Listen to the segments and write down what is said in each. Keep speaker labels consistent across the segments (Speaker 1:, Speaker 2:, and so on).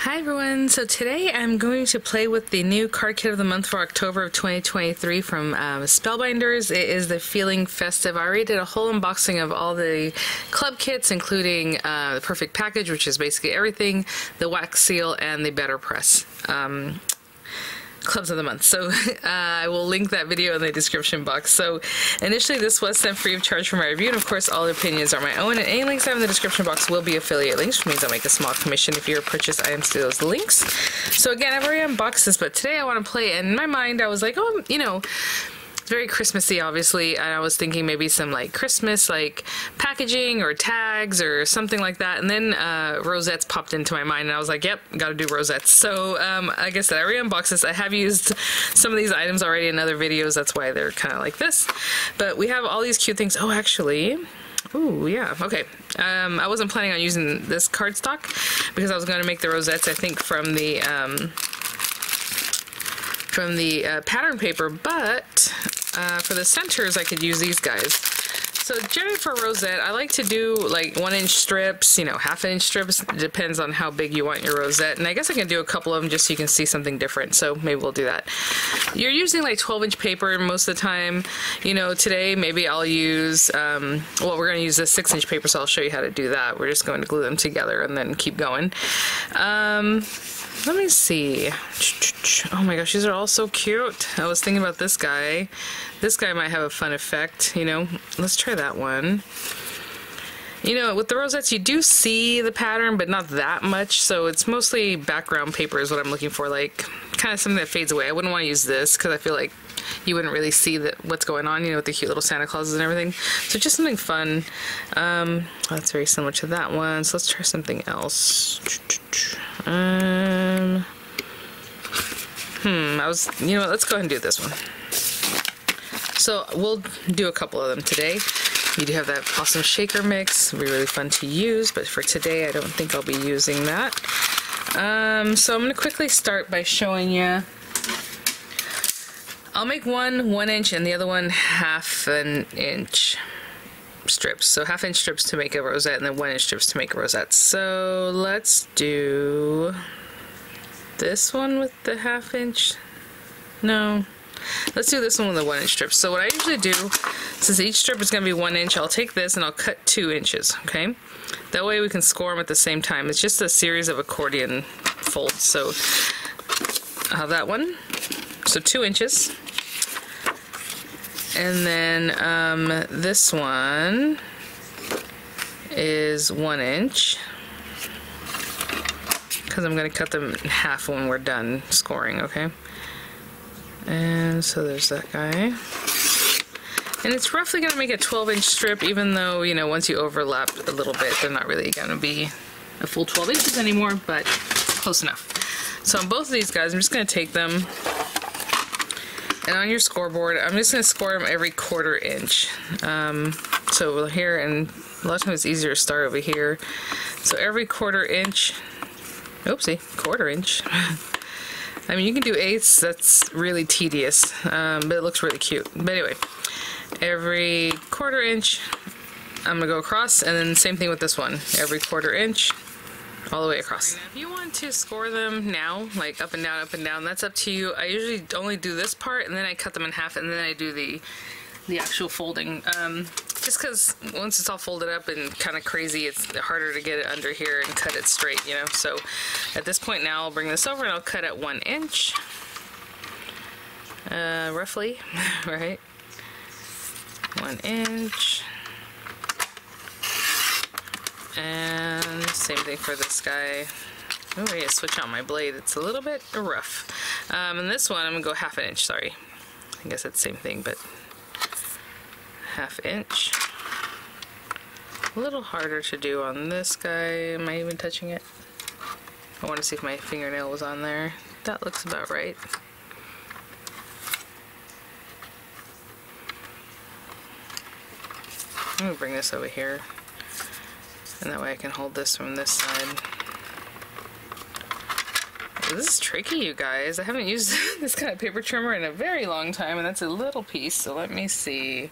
Speaker 1: Hi everyone, so today I'm going to play with the new card kit of the month for October of 2023 from Spellbinders. It is the Feeling Festive. I already did a whole unboxing of all the club kits, including the Perfect Package, which is basically everything, the wax seal, and the Better Press. Clubs of the month. So I will link that video in the description box. So initially this was sent free of charge for my review, and of course all opinions are my own, and any links I have in the description box will be affiliate links, which means I'll make a small commission if you purchase items through those links. So again, I've already unboxed this, but today I want to play, and in my mind I was like, oh, you know, very Christmassy, obviously, and I was thinking maybe some like Christmas like packaging or tags or something like that, and then Rosettes popped into my mind, and I was like, yep, gotta do Rosettes. So like I said, I re-unboxed this. I have used some of these items already in other videos, that's why they're kind of like this, but we have all these cute things. Oh, actually, ooh, yeah, okay. I wasn't planning on using this cardstock because I was going to make the Rosettes, I think, from the pattern paper, but for the centers I could use these guys. So generally for rosette, I like to do like 1-inch strips, you know, half-inch strips. It depends on how big you want your rosette, and I guess I can do a couple of them just so you can see something different, so maybe we'll do that. You're using like 12-inch paper most of the time. You know, today maybe I'll use, well, we're going to use this 6-inch paper, so I'll show you how to do that. We're just going to glue them together and then keep going. Let me see. Oh my gosh, these are all so cute. I was thinking about this guy. This guy might have a fun effect, you know. Let's try that one. You know, with the rosettes, you do see the pattern, but not that much, so it's mostly background paper is what I'm looking for, like kind of something that fades away. I wouldn't want to use this because I feel like you wouldn't really see what's going on, you know, with the cute little Santa Clauses and everything. So just something fun. That's very similar to that one, so let's try something else. You know what, let's go ahead and do this one. So we'll do a couple of them today. You do have that awesome shaker mix. It'll be really fun to use, but for today I don't think I'll be using that. So I'm going to quickly start by showing you. I'll make one 1-inch and the other one 1/2 inch strips. So 1/2 inch strips to make a rosette and then 1-inch strips to make a rosette. So let's do this one with the 1/2 inch. No. Let's do this one with the 1-inch strips. So what I usually do, since each strip is going to be 1 inch, I'll take this and I'll cut 2 inches, okay? That way we can score them at the same time. It's just a series of accordion folds. So I'll have that one. So 2 inches. And then this one is 1 inch. Because I'm going to cut them in half when we're done scoring, okay? And so there's that guy. And it's roughly going to make a 12-inch strip, even though, you know, once you overlap a little bit, they're not really going to be a full 12 inches anymore, but close enough. So on both of these guys, I'm just going to take them, and on your scoreboard, I'm just going to score them every 1/4 inch. So here, and a lot of times it's easier to start over here. So every 1/4 inch, oopsie, 1/4 inch. I mean, you can do 1/8, that's really tedious, but it looks really cute. But anyway, every 1/4 inch, I'm going to go across, and then same thing with this one. Every 1/4 inch, all the way across. If you want to score them now, like up and down, that's up to you. I usually only do this part, and then I cut them in half, and then I do the actual folding. Just because once it's all folded up and kind of crazy, it's harder to get it under here and cut it straight, you know. So at this point now, I'll bring this over and I'll cut at 1 inch, roughly, right? 1 inch, and same thing for this guy. Oh, I need to switch on my blade. It's a little bit rough. And this one, I'm gonna go 1/2 inch. Sorry, I guess it's the same thing, but 1/2 inch. A little harder to do on this guy. Am I even touching it? I want to see if my fingernail was on there. That looks about right. I'm going to bring this over here, and that way I can hold this from this side. This is tricky, you guys. I haven't used this kind of paper trimmer in a very long time, and that's a little piece, so let me see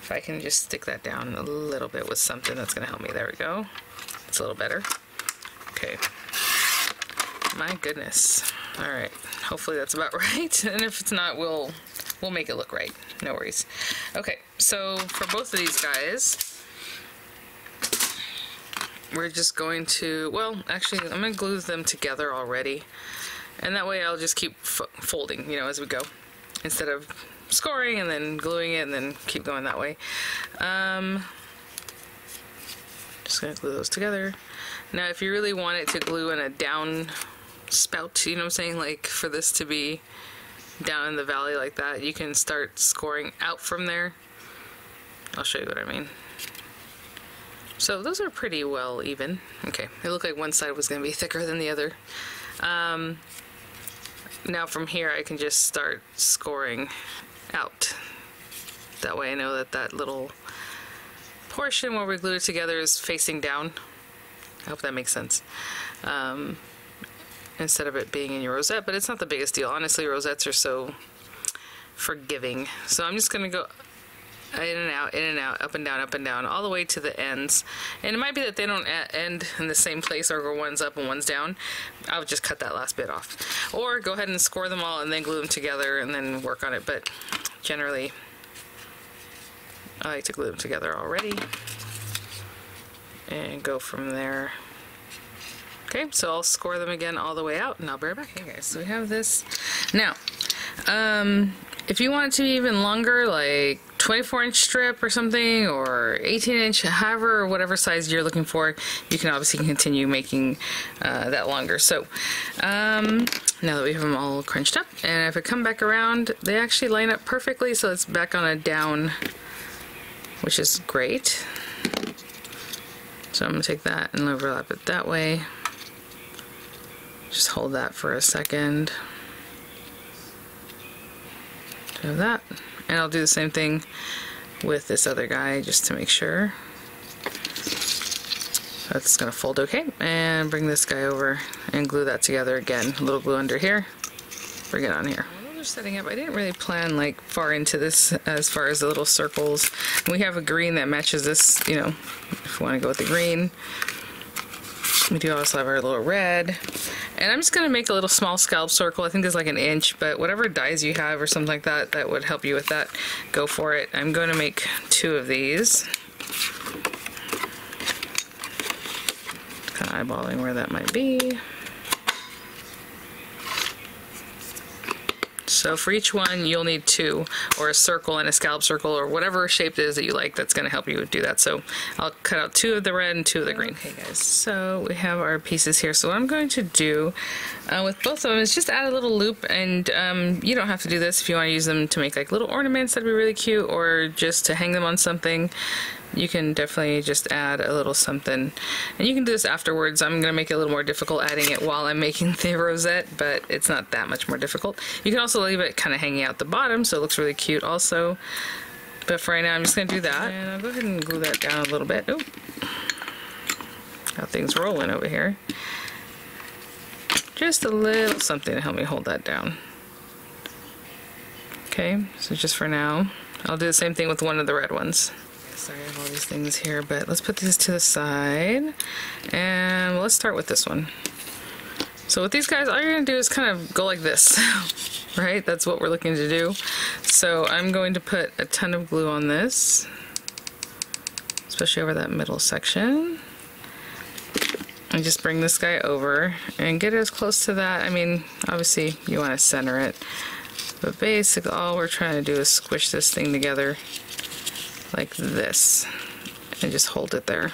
Speaker 1: if I can just stick that down a little bit with something that's going to help me. There we go. It's a little better. Okay. My goodness. All right. Hopefully that's about right. And if it's not, we'll make it look right. No worries. Okay. So for both of these guys, we're just going to, well, actually, I'm going to glue them together already. And that way I'll just keep folding, you know, as we go. Instead of scoring and then gluing it and then keep going that way. Just going to glue those together. Now, if you really want it to glue in a down spout, you know what I'm saying, like for this to be down in the valley like that, you can start scoring out from there. I'll show you what I mean. So those are pretty well even. Okay, it looked like one side was going to be thicker than the other. Now from here I can just start scoring out. That way I know that that little portion where we glued it together is facing down. I hope that makes sense. Instead of it being in your rosette, but it's not the biggest deal. Honestly, rosettes are so forgiving. So I'm just gonna go in and out, up and down, all the way to the ends. And it might be that they don't end in the same place or go one's up and one's down. I would just cut that last bit off. Or go ahead and score them all and then glue them together and then work on it. But generally, I like to glue them together already. And go from there. Okay, so I'll score them again all the way out and I'll be right back. Okay guys, so we have this. Now, if you want it to be even longer, like 24-inch strip or something, or 18-inch, however, or whatever size you're looking for, you can obviously continue making that longer. So, now that we have them all crunched up, and if I come back around, they actually line up perfectly, so it's back on a down, which is great. So I'm going to take that and overlap it that way. Just hold that for a second. Do that. And I'll do the same thing with this other guy just to make sure. That's going to fold okay. And bring this guy over and glue that together again. A little glue under here. Bring it on here. While we're setting up, I didn't really plan like far into this as far as the little circles. We have a green that matches this, you know, if we want to go with the green. We do also have our little red. And I'm just going to make a little small scallop circle. I think it's like 1 inch, but whatever dies you have or something like that, that would help you with that, go for it. I'm going to make 2 of these. Kind of eyeballing where that might be. So for each one, you'll need 2, or a circle and a scallop circle, or whatever shape it is that you like that's going to help you do that. So I'll cut out 2 of the red and 2 of the green. Okay guys, so we have our pieces here. So what I'm going to do with both of them is just add a little loop, and you don't have to do this if you want to use them to make like little ornaments. That'd be really cute, or just to hang them on something. You can definitely just add a little something, and you can do this afterwards. I'm going to make it a little more difficult adding it while I'm making the rosette, but it's not that much more difficult. You can also leave it kind of hanging out the bottom, so it looks really cute also. But for right now, I'm just going to do that, and I'll go ahead and glue that down a little bit. Oop. Got things rolling over here. Just a little something to help me hold that down. Okay, so just for now, I'll do the same thing with one of the red ones. Sorry, I have all these things here, but let's put these to the side, and let's start with this one. So with these guys, all you're going to do is kind of go like this, right? That's what we're looking to do. So I'm going to put a ton of glue on this, especially over that middle section. And just bring this guy over and get it as close to that. I mean, obviously you want to center it, but basically all we're trying to do is squish this thing together like this and just hold it there.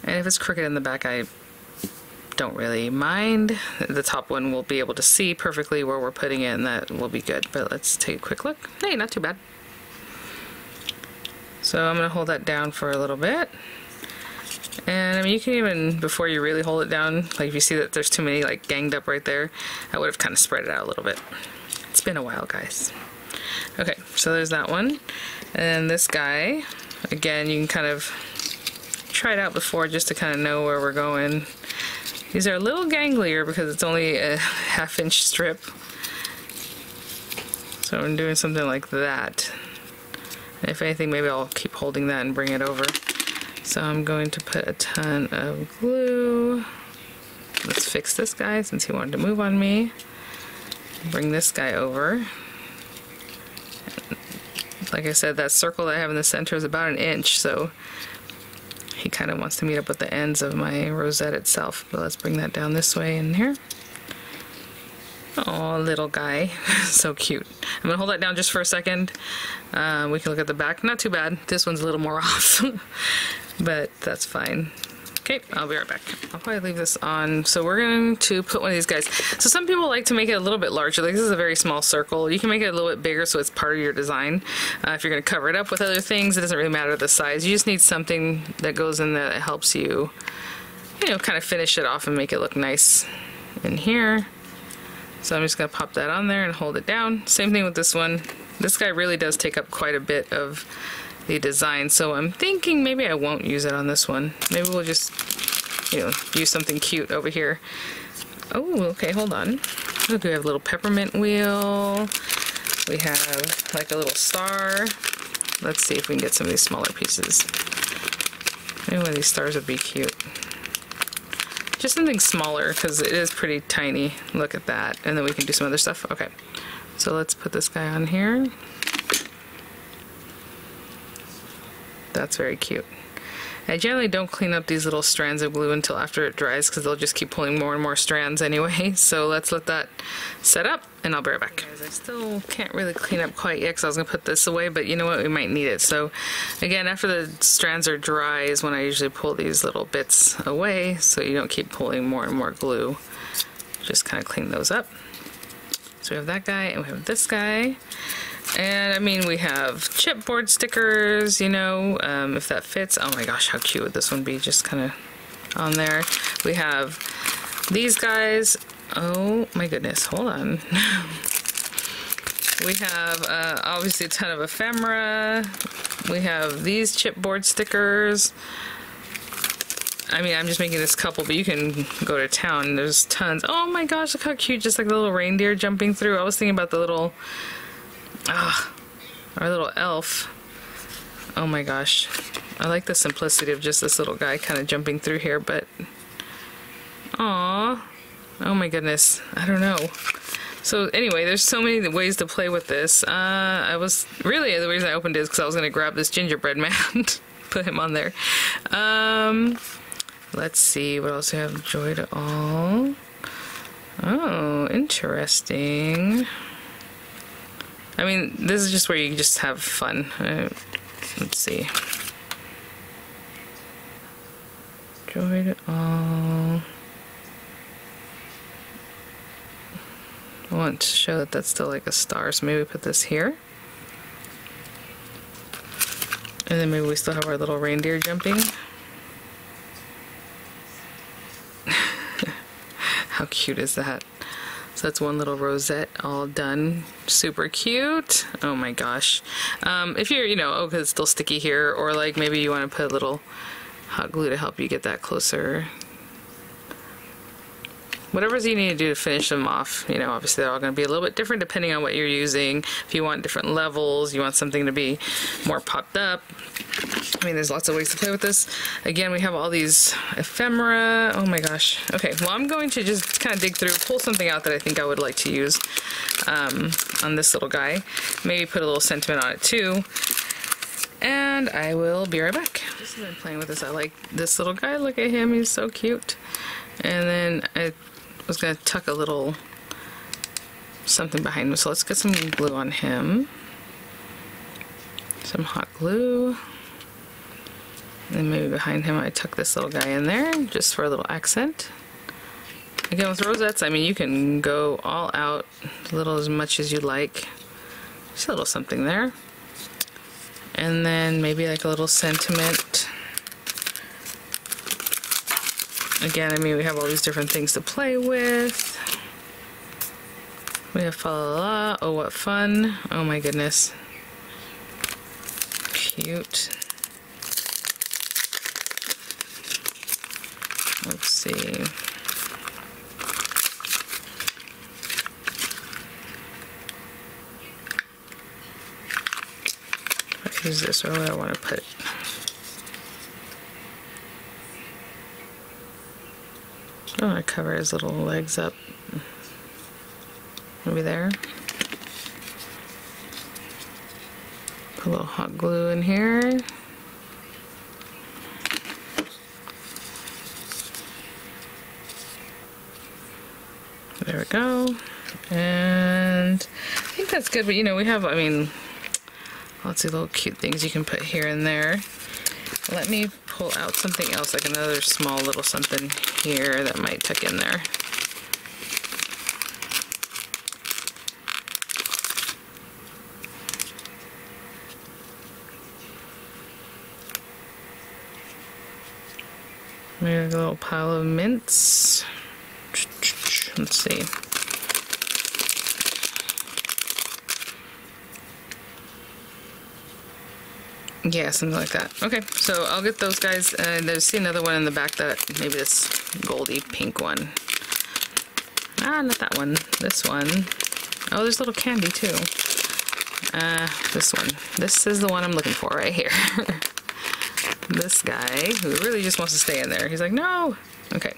Speaker 1: And if it's crooked in the back, I don't really mind. The top one will be able to see perfectly where we're putting it, and that will be good. But let's take a quick look. Hey, not too bad. So I'm going to hold that down for a little bit. And I mean, you can even, before you really hold it down, like if you see that there's too many like ganged up right there, I would have kind of spread it out a little bit. It's been a while, guys. Okay, so there's that one. And then this guy, again, you can kind of try it out before just to kind of know where we're going. These are a little ganglier because it's only a 1/2 inch strip. So I'm doing something like that. And if anything, maybe I'll keep holding that and bring it over. So I'm going to put a ton of glue let's fix this guy since he wanted to move on me. Bring this guy over. Like I said, that circle that I have in the center is about 1 inch, so he kind of wants to meet up with the ends of my rosette itself. But let's bring that down this way in here. Oh, little guy. So cute. I'm going to hold that down just for a second. We can look at the back. Not too bad. This one's a little more off, but that's fine. Okay, I'll be right back. I'll probably leave this on. So we're going to put one of these guys. So some people like to make it a little bit larger. Like this is a very small circle. You can make it a little bit bigger so it's part of your design. If you're going to cover it up with other things, it doesn't really matter the size. You just need something that goes in there that helps you, you know, kind of finish it off and make it look nice in here. So I'm just going to pop that on there and hold it down. Same thing with this one. This guy really does take up quite a bit of the design, so I'm thinking maybe I won't use it on this one. Maybe we'll just, you know, use something cute over here. Oh, okay, hold on. Look, we have a little peppermint wheel. We have like a little star. Let's see if we can get some of these smaller pieces. Maybe one of these stars would be cute. Just something smaller because it is pretty tiny. Look at that. And then we can do some other stuff. Okay, so let's put this guy on here. That's very cute. I generally don't clean up these little strands of glue until after it dries because they'll just keep pulling more and more strands anyway. So let's let that set up and I'll be right back. Guys, I still can't really clean up quite yet because I was going to put this away, but you know what? We might need it. So again, after the strands are dry is when I usually pull these little bits away so you don't keep pulling more and more glue. Just kind of clean those up. So we have that guy and we have this guy. And I mean, we have chipboard stickers, you know, if that fits. Oh my gosh, how cute would this one be? Just kind of on there. We have these guys. Oh my goodness, hold on. We have obviously a ton of ephemera. We have these chipboard stickers. I mean, I'm just making this couple, but you can go to town. There's tons. Oh my gosh, look how cute, just like the little reindeer jumping through. I was thinking about the little... our little elf. Oh my gosh. I like the simplicity of just this little guy kind of jumping through here, but... Aww. Oh my goodness. I don't know. So anyway, there's so many ways to play with this. I was... Really, the reason I opened it is because I was going to grab this gingerbread man. Put him on there. Let's see. What else do we have? Joy to all. Oh, interesting. I mean, this is just where you just have fun. Let's see. Joy to all. I want to show that that's still like a star, so maybe we put this here. And then maybe we still have our little reindeer jumping. How cute is that? So that's one little rosette all done. Super cute. Oh my gosh. If you're, you know, oh, because it's still sticky here, or like maybe you want to put a little hot glue to help you get that closer. Whatever's you need to do to finish them off, you know, obviously they're all going to be a little bit different depending on what you're using. If you want different levels, you want something to be more popped up. I mean, there's lots of ways to play with this. Again, we have all these ephemera. Oh my gosh. Okay, well, I'm going to just kind of dig through, pull something out that I think I would like to use on this little guy. Maybe put a little sentiment on it too. And I will be right back. Just as I'm playing with this, I like this little guy. Look at him, he's so cute. And then I was going to tuck a little something behind him. So let's get some glue on him. Some hot glue. And then maybe behind him I tuck this little guy in there just for a little accent. Again, with rosettes, I mean, you can go all out, a little as much as you like. Just a little something there. And then maybe like a little sentiment. Again, I mean, we have all these different things to play with. We have fa la la, oh what fun. Oh my goodness. Cute. Let's see. What is this? Where would I want to put it? don't want to cover his little legs up. Maybe there. Put a little hot glue in here. There we go. And I think that's good, but you know, we have, I mean, lots of little cute things you can put here and there. Let me pull out something else, like another small little something here that might tuck in there. Maybe a little pile of mints. Let's see. Yeah, something like that. Okay, so I'll get those guys. There's another one in the back, that maybe this goldy pink one. Ah, not that one. This one. Oh, there's a little candy too. This one. This is the one I'm looking for right here. This guy who really just wants to stay in there. He's like, no. Okay.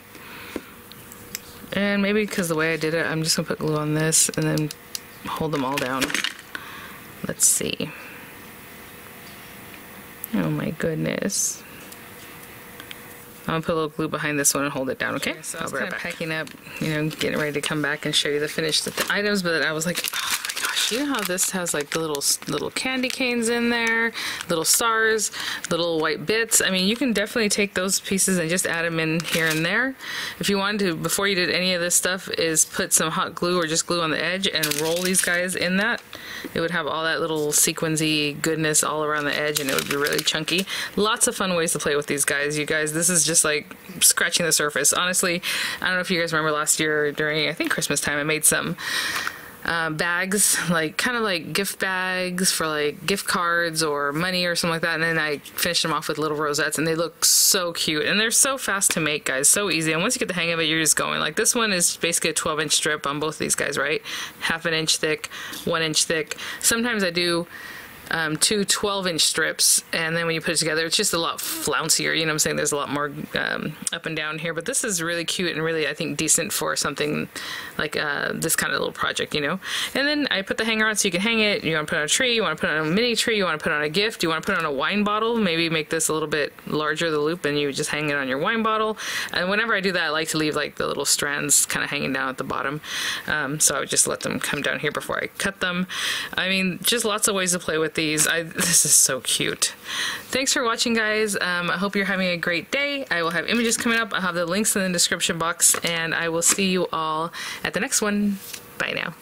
Speaker 1: And maybe because the way I did it, I'm just gonna put glue on this and then hold them all down. Let's see. Oh my goodness. I'm gonna put a little glue behind this one and hold it down, okay? So I was kind of packing up, you know, getting ready to come back and show you the finished items, but I was like, oh my gosh, you know how this has like the little candy canes in there, little stars, little white bits? I mean, you can definitely take those pieces and just add them in here and there. If you wanted to, before you did any of this stuff, is put some hot glue or just glue on the edge and roll these guys in that. It would have all that little sequency goodness all around the edge, and it would be really chunky. Lots of fun ways to play with these guys, you guys. This is just like scratching the surface. Honestly, I don't know if you guys remember last year during, I think, Christmas time, I made some bags, like kind of like gift bags for like gift cards or money or something like that, and then I finished them off with little rosettes, and they look so cute, and they're so fast to make, guys, so easy. And once you get the hang of it, you're just going. Like this one is basically a 12-inch strip on both these guys, right? Half an inch thick, 1 inch thick. Sometimes I do 2 12-inch strips, and then when you put it together, it's just a lot flouncier, you know what I'm saying? There's a lot more up and down here, but this is really cute and really, I think, decent for something like this kind of little project, you know? And then I put the hanger on so you can hang it. You want to put it on a tree, you want to put it on a mini tree, you want to put it on a gift, you want to put it on a wine bottle, maybe make this a little bit larger, the loop, and you just hang it on your wine bottle. And whenever I do that, I like to leave like the little strands kind of hanging down at the bottom. So I would just let them come down here before I cut them. I mean, just lots of ways to play with these. This is so cute. Thanks for watching, guys. I hope you're having a great day. I will have images coming up. I'll have the links in the description box, and I will see you all at the next one. Bye now.